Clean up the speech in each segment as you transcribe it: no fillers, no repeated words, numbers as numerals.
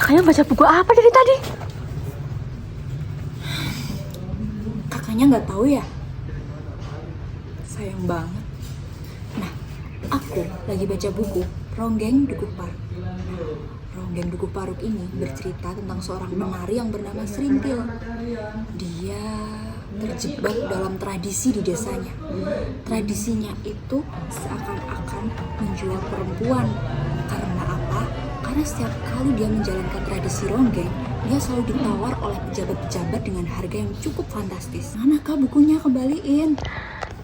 Kakaknya baca buku apa dari tadi? Kakaknya nggak tahu ya? Sayang banget. Nah, aku lagi baca buku Ronggeng Dukuh Paruk. Ronggeng Dukuh Paruk ini bercerita tentang seorang penari yang bernama Serintil. Dia terjebak dalam tradisi di desanya. Tradisinya itu seakan-akan menjual perempuan. Karena apa? Karena setiap kali dia menjalankan tradisi ronggeng, dia selalu ditawar oleh pejabat-pejabat dengan harga yang cukup fantastis. Mana kak bukunya, kembaliin.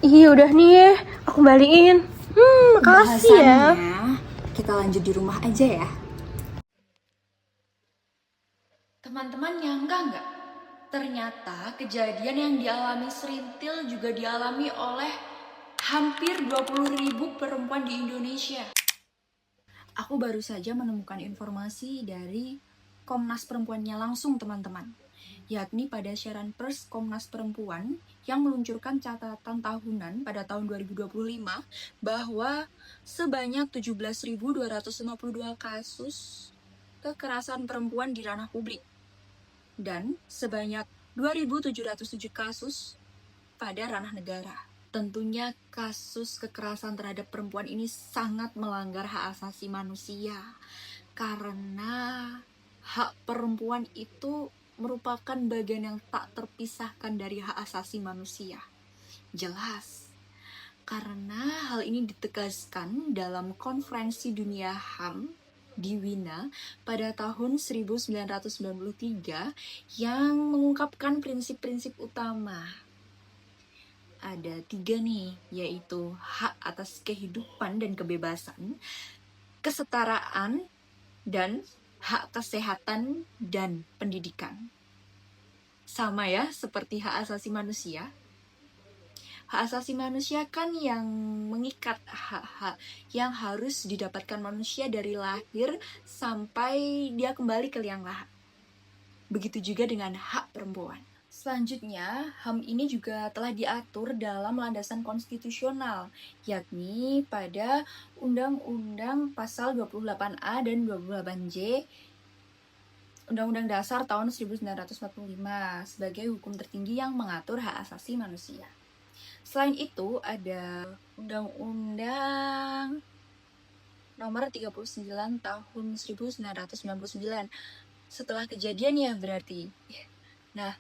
Iya udah nih, aku balikin. Makasih ya. Bahasannya kita lanjut di rumah aja ya. Teman-teman nyangka nggak? Ternyata kejadian yang dialami Serintil juga dialami oleh hampir 20.000 perempuan di Indonesia. Aku baru saja menemukan informasi dari Komnas Perempuannya langsung teman-teman. Yakni pada siaran pers Komnas Perempuan yang meluncurkan catatan tahunan pada tahun 2025 bahwa sebanyak 17.252 kasus kekerasan perempuan di ranah publik dan sebanyak 2.707 kasus pada ranah negara. Tentunya kasus kekerasan terhadap perempuan ini sangat melanggar hak asasi manusia karena hak perempuan itu merupakan bagian yang tak terpisahkan dari hak asasi manusia. Jelas, karena hal ini ditegaskan dalam Konferensi Dunia HAM di Wina pada tahun 1993 yang mengungkapkan prinsip-prinsip utama. Ada 3 nih, yaitu hak atas kehidupan dan kebebasan, kesetaraan, dan hak kesehatan dan pendidikan. Sama ya, seperti hak asasi manusia. Hak asasi manusia kan yang mengikat hak-hak yang harus didapatkan manusia dari lahir sampai dia kembali ke liang lahat. Begitu juga dengan hak perempuan. Selanjutnya, HAM ini juga telah diatur dalam landasan konstitusional, yakni pada Undang-Undang Pasal 28A dan 28J Undang-Undang Dasar tahun 1945 sebagai hukum tertinggi yang mengatur hak asasi manusia. Selain itu, ada Undang-Undang Nomor 39 tahun 1999. Setelah kejadian ya berarti. Nah,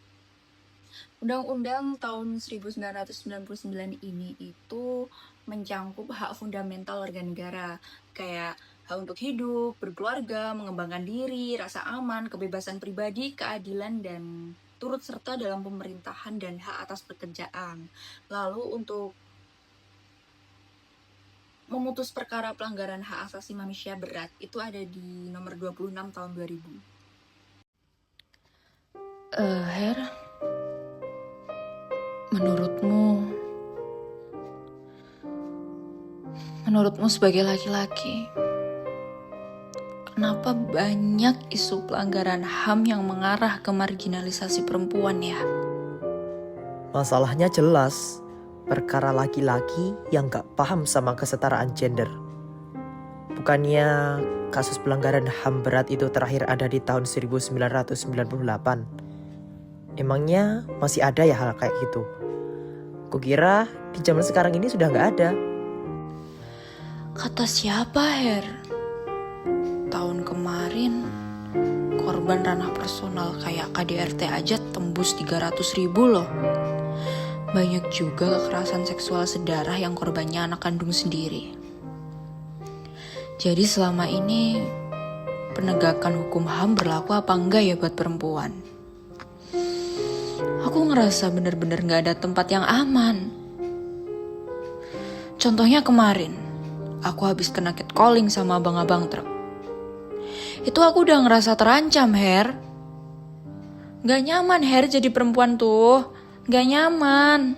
Undang-Undang tahun 1999 ini itu mencangkup hak fundamental warga negara, kayak hak untuk hidup, berkeluarga, mengembangkan diri, rasa aman, kebebasan pribadi, keadilan, dan turut serta dalam pemerintahan dan hak atas pekerjaan. Lalu untuk memutus perkara pelanggaran hak asasi manusia berat itu ada di nomor 26 tahun 2000. Her, menurutmu sebagai laki-laki, kenapa banyak isu pelanggaran HAM yang mengarah ke marginalisasi perempuan ya? Masalahnya jelas, perkara laki-laki yang gak paham sama kesetaraan gender. Bukannya kasus pelanggaran HAM berat itu terakhir ada di tahun 1998. Emangnya masih ada ya hal kayak gitu? Kukira di zaman sekarang ini sudah gak ada. Kata siapa, Her? Tahun kemarin, korban ranah personal kayak KDRT aja tembus 300.000 loh. Banyak juga kekerasan seksual sedarah yang korbannya anak kandung sendiri. Jadi selama ini, penegakan hukum HAM berlaku apa enggak ya buat perempuan? Aku ngerasa bener-bener gak ada tempat yang aman. Contohnya kemarin, aku habis kena catcalling sama abang-abang truk. Itu aku udah ngerasa terancam, Her. Gak nyaman, Her, jadi perempuan tuh. Gak nyaman.